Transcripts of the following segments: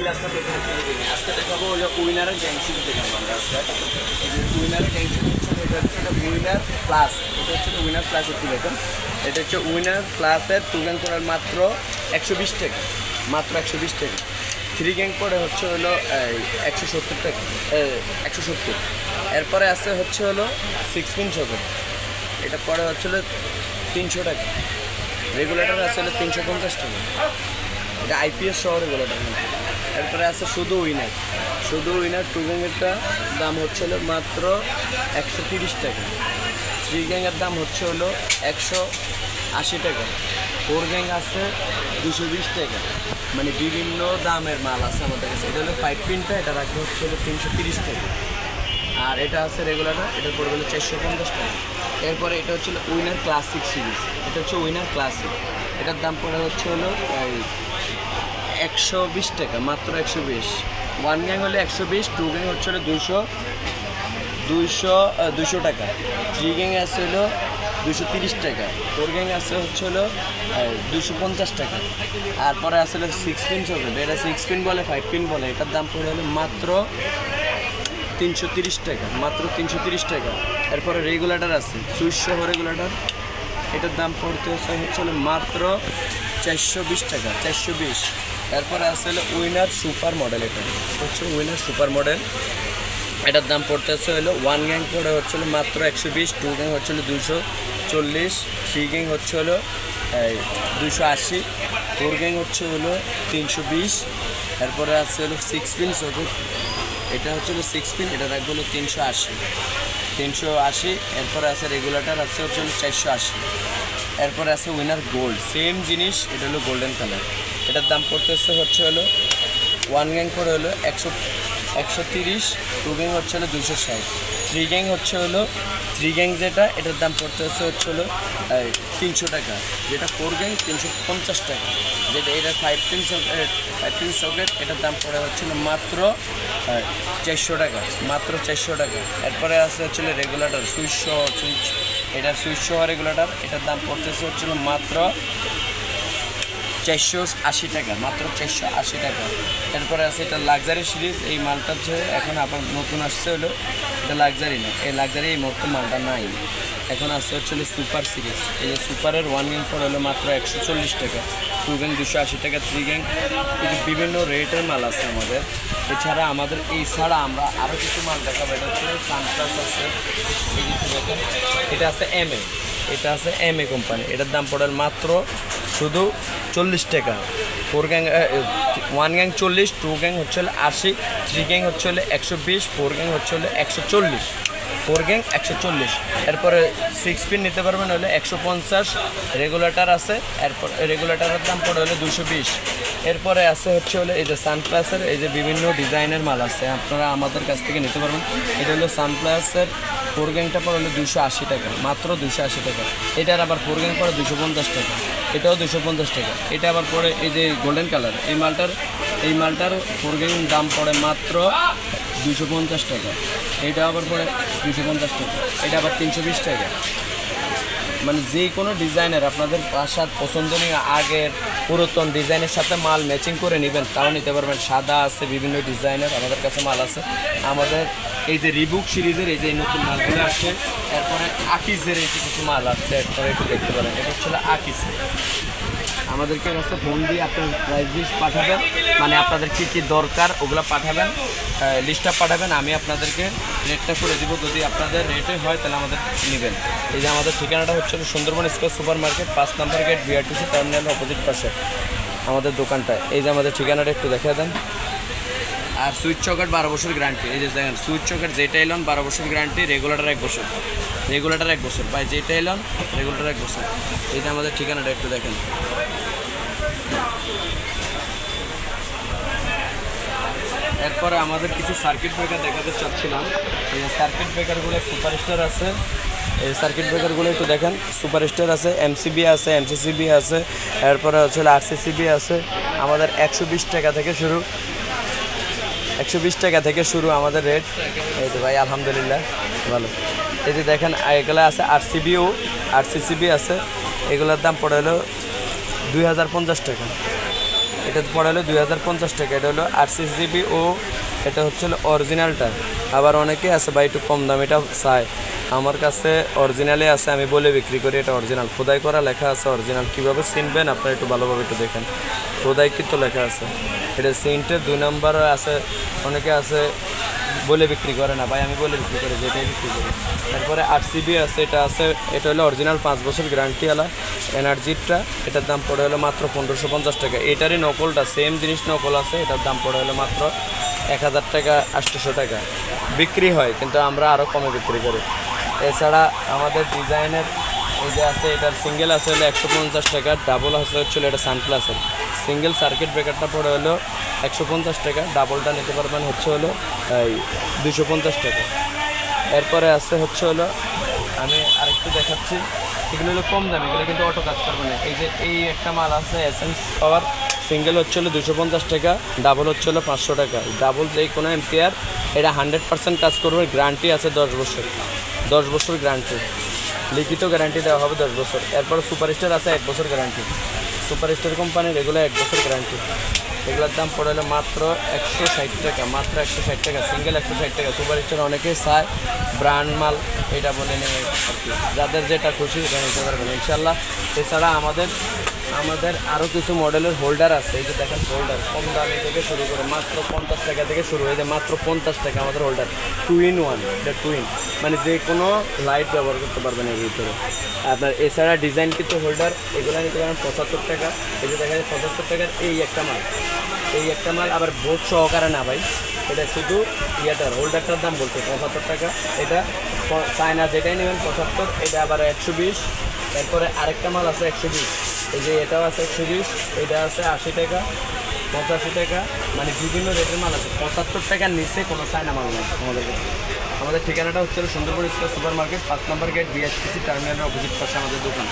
গ্লাসটা পেছনে ফেলে দিই আজকে দেখাবো হলো উইনারের গ্যাংশুজ দেখাবো আমরা আজকে উইনারের গ্যাংশুজ হচ্ছে এটা হচ্ছে উইনার প্লাস এটা হচ্ছে উইনার প্লাস একটু দেখুন এটা হচ্ছে উইনার প্লাসের 2 গ্যাং করার মাত্র 120 টাকা মাত্র 120 টাকা 3 গ্যাং করে হচ্ছে হলো 170 টাকা 170 এরপরে আছে হচ্ছে হলো 6 পিন সকেট এটা পরে হচ্ছে হলো 300 টাকা রেগুলেটর আছে হলো 350 টাকা এটা আইপিএস সহ রেগুলেটর এরপরে আছে শুধু উইনার 2 গ্যাংয়েরটা দাম হচ্ছে হলো মাত্র 130 টাকা 3 গ্যাংয়ের দাম হচ্ছে হলো 180 টাকা 4 গ্যাং আছে 220 টাকা মানে বিভিন্ন দামের মাল আছে আমাদের কাছে এটা হলো 5 পিনটা এটা রাখবে হচ্ছে হলো 330 টাকা আর এটা আছে রেগুলারটা এটা পড়বে হলো 450 টাকা এরপরে এটা হচ্ছে উইনার ক্লাসিক সিরিজ এটা হচ্ছে উইনার ক্লাসিক এটার দাম পড়ে হচ্ছে হলো 120 টাকা মাত্র 120 1 গ্যাং হলে 120 2 গ্যাং হচ্ছে হলো 200 টাকা 3 গ্যাং আছে হলো 230 টাকা 4 গ্যাং আছে হচ্ছে হলো 250 টাকা আর পরে আছে হলো 6 পিন সকেট এটা 6 পিন বলে 5 পিন বলে এটার দাম পড়ে হলো মাত্র 330 টাকা মাত্র 330 টাকা এরপরে রেগুলেটর আছে সুইচ সহ রেগুলেটর এটার দাম পড়তে হচ্ছে হলো মাত্র 420 টাকা 420 এরপরে আছে হলো উইনার সুপার মডেল এটা হচ্ছে উইনার সুপার মডেল এটার দাম পড়তেছে হলো 1 গ্যাং পড়ে হচ্ছে হলো মাত্র 120 2 গ্যাং হচ্ছে হলো 240 3 গ্যাং হচ্ছে হলো 280 4 গ্যাং হচ্ছে হলো 320 এরপরে আছে হলো 6 পিন সকেট এটা হচ্ছে হলো 6 পিন এটা রাখবো হলো 380 এরপরে আছে রেগুলেটর আছে হচ্ছে হলো 480 এরপরে আছে উইনার গোল্ড সেম জিনিস এটা হলো গোল্ডেন কালার এটার দাম পড়তেছে হচ্ছে হলো 1 গ্যাং করে হলো 130 2 গ্যাং হচ্ছে হলো 260 3 গ্যাং হচ্ছে হলো 3 গ্যাং যেটা এটার দাম পড়তেছে হচ্ছে হলো 300 টাকা যেটা 4 গ্যাং 350 টাকা যেটা এটা 5 পিন সকেট এটার দাম পড়ে হচ্ছিল মাত্র 400 টাকা মাত্র 400 টাকা এরপরে আছে হচ্ছিল রেগুলেটর সুইচ সহ রেগুলেটর এটার দাম পড়তেছে হচ্ছিল মাত্র 480 টাকা মাত্র 480 টাকা এরপরে আছে এটা লাক্সারি সিরিজ এই মালটা হচ্ছে এখন আপনার নতুন আসছে হলো এটা লাক্সারি না এই লাক্সারি এই মুহূর্তে মালটা নাই এখন আসছে হচ্ছে সুপার সিরিজ এই যে সুপারের 1 গ্যাং পড়ে হলো মাত্র 140 টাকা 2 গ্যাং 280 টাকা 3 গ্যাং এই যে বিভিন্ন রেটের মাল আছে আমাদের এছাড়া আমাদের এই ছাড়া আমরা আরও কিছু মাল দেখাবো এটা হচ্ছে সানপ্লাস আছে এই যে দেখেন এটা আছে এমএ কোম্পানি এটার দাম পড়ে মাত্র শুধু 40 টাকা 4 গ্যাং 1 গ্যাং 40 2 গ্যাং হচ্ছে হলো 80 3 গ্যাং হচ্ছে হলো 120 4 গ্যাং হচ্ছে হলো 140 4 গ্যাং 140 এরপরে 6 পিন নিতে পারবেন হলে 150 রেগুলেটর আছে এরপর রেগুলেটরের দাম পড়ে হলো 220 এরপরে আছে হচ্ছে হলো এই যে সানপ্লাসের এই যে বিভিন্ন ডিজাইনের মাল আছে আপনারা আমাদের কাছ থেকে নিতে পারবেন এটা হলো সানপ্লাসের 4 গ্যাংটা পড়ে হলো 280 টাকা মাত্র 280 টাকা এটার আবার 4 গ্যাং পড়ে 250 টাকা এটাও 250 টাকা এটা আবার পড়ে এই যে গোল্ডেন কালার এই মালটার 4 গ্যাং দাম পড়ে মাত্র 250 টাকা এটা আবার পড়ে 250 টাকা এটা আবার 320 টাকা মানে যে কোনো ডিজাইনের আপনাদের বাসার পছন্দনীয় আগের পুরাতন ডিজাইনের সাথে মাল ম্যাচিং করে নেবেন তাও নিতে পারবেন সাদা আছে বিভিন্ন ডিজাইনের আমাদের কাছে মাল আছে আমাদের এই যে রিবুক সিরিজের এই যে নতুন মালগুলো আসছে এরপরে আকিজের এই কিছু মাল আসছে এরপরে একটু দেখতে পারেন এটা হচ্ছে আকিজ আমাদেরকে কাছে ফোন দিয়ে আপনার প্রাইস লিস্ট পাঠাবেন মানে আপনাদের কী কী দরকার ওগুলো পাঠাবেন লিস্টটা পাঠাবেন আমি আপনাদেরকে রেটটা করে দিব যদি আপনাদের রেটে হয় তাহলে আমাদের নেবেন এই যে আমাদের ঠিকানাটা হচ্ছে সুন্দরবন স্কোয়ার সুপার মার্কেট 5 নম্বর গেট বিআরটিসি টার্মিনালের অপোজিট পাশে আমাদের দোকানটা এই যে আমাদের ঠিকানাটা একটু দেখে দেন আর সুইচ সকেট 12 বছর গ্যারান্টি এই যে দেখেন সুইচ সকেট যেটা এলন 12 বছর গ্যারান্টি রেগুলেটর 1 বছর ভাই যেটা এলন রেগুলেটর 1 বছর এই যে আমাদের ঠিকানাটা একটু দেখেন এরপরে আমাদের কিছু সার্কিট ব্রেকার দেখাতে চাচ্ছিলাম এই যে সার্কিট ব্রেকারগুলো সুপারস্টার আছে এই সার্কিট ব্রেকারগুলো একটু দেখেন সুপারস্টার আছে এমসিবি আছে এমসিসিবি আছে এরপরে হচ্ছে আরসিসিবি আছে আমাদের 120 টাকা থেকে শুরু 120 টাকা থেকে শুরু আমাদের রেট এই তো ভাই আলহামদুলিল্লাহ ভালো এই যে দেখেন এগুলো আছে আরসিসিবি আছে এগুলোর দাম পড়ে হলো 2050 টাকা এটা পড়ে হলো 2050 টাকা। এটা হলো 8 জিবি ও এটা হচ্ছে অরিজিনালটা। আবার অনেকে আছে ভাই একটু কম দাম এটা চায়, আমার কাছে অরিজিনালে আছে, আমি বলে বিক্রি করি এটা অরিজিনাল। খোদাই করা লেখা আছে অরিজিনাল। কীভাবে চিনবেন আপনারা একটু ভালোভাবে একটু দেখেন, খোদাই কিন্তু লেখা আছে। এটা সিনটের 2 নম্বর আছে, অনেকে আছে বলে বিক্রি করে না ভাই, আমি বলে বিক্রি করি যেটাই বিক্রি করি। তারপরে 8 জিবি আছে, এটা হলো অরিজিনাল 5 বছর গ্যারান্টিওয়ালা এনার্জিটা। এটার দাম পড়ে হলো মাত্র 1550 টাকা। এটারই নকলটা সেম জিনিস নকল আছে, এটার দাম পড়ে হলো মাত্র 1000 টাকা 800 টাকা বিক্রি হয়, কিন্তু আমরা আরও কমে বিক্রি করি। এছাড়া আমাদের ডিজাইনের এই যে আছে, এটার সিঙ্গেল আছে হলো 150 টাকা, ডাবল আছে হচ্ছিলো এটা সানপ্লাসের। সিঙ্গেল সার্কিট ব্রেকারটা পড়ে হলো 150 টাকা, ডাবলটা নিতে পারবেন হচ্ছে হলো 250 টাকা। এরপরে আছে হচ্ছে হলো আমি আরেকটু দেখাচ্ছি, এগুলো হলো কম দামি, এগুলো কিন্তু অটো কাজ করবে না। এই যে এই একটা মাল আছে এসেন্স পাওয়ার, সিঙ্গেল হচ্ছে হলো 250 টাকা, ডাবল হচ্ছে হলো 500 টাকা। ডাবল যে কোনো এম্পিয়ার, এটা 100% কাজ করবে, গ্যারান্টি আছে 10 বছর, 10 বছর গ্যারান্টি, লিখিত গ্যারান্টি দেওয়া হবে 10 বছর। এরপর সুপারস্টার আছে 1 বছর গ্যারান্টি, সুপারস্টার কোম্পানির এগুলো 1 বছর গ্যারান্টি। এগুলোর দাম পড়ে হলো মাত্র 160 টাকা, মাত্র 160 টাকা, সিঙ্গেল 160 টাকা। সুপারস্টার অনেকেই চায় ব্র্যান্ড মাল, এটা বলে নেবে আর কি, যাদের যেটা খুশি এটা নিতে পারবেন ইনশাল্লাহ। এছাড়া আমাদের আরও কিছু মডেলের হোল্ডার আছে, এই যে দেখেন হোল্ডার কম দামি থেকে শুরু করে মাত্র 50 টাকা থেকে শুরু হয়ে যায়, মাত্র 50 টাকা আমাদের হোল্ডার। 2 in 1, এটা টুইন, মানে যে কোনো লাইট ব্যবহার করতে পারবেন এর ভিতরে আপনার। এছাড়া ডিজাইন কিন্তু হোল্ডার এগুলো নিতে পারেন 75 টাকা। এই যে দেখা যায় 75 টাকার এই একটা মাল, আবার বোর্ড সহকারে না ভাই, এটা শুধু ইয়াটার হোল্ডারটার দাম বলছে 75 টাকা। এটা চায়না যেটাই নেবেন 75, এটা আবার 120। এরপরে আরেকটা মাল আছে 120, এই যে এটাও আছে 120, এটা আছে 80 টাকা, 85 টাকা, মানে বিভিন্ন রেটের মাল আছে। 75 টাকার নিচে কোনো চায়না মাল নেই আমাদের কাছে। আমাদের ঠিকানাটা হচ্ছে সুন্দরবন স্কয়ার সুপার মার্কেট, 5 নম্বর গেট, বিএসটিসি টার্মিনালের অপোজিট পাশে আমাদের দোকান।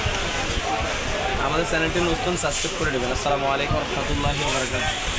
আমাদের চ্যানেলটি নতুন সাবস্ক্রাইব করে দেবেন। আসসালামু আলাইকুম ওয়া রাহমাতুল্লাহি ওয়া বারাকাতুহু।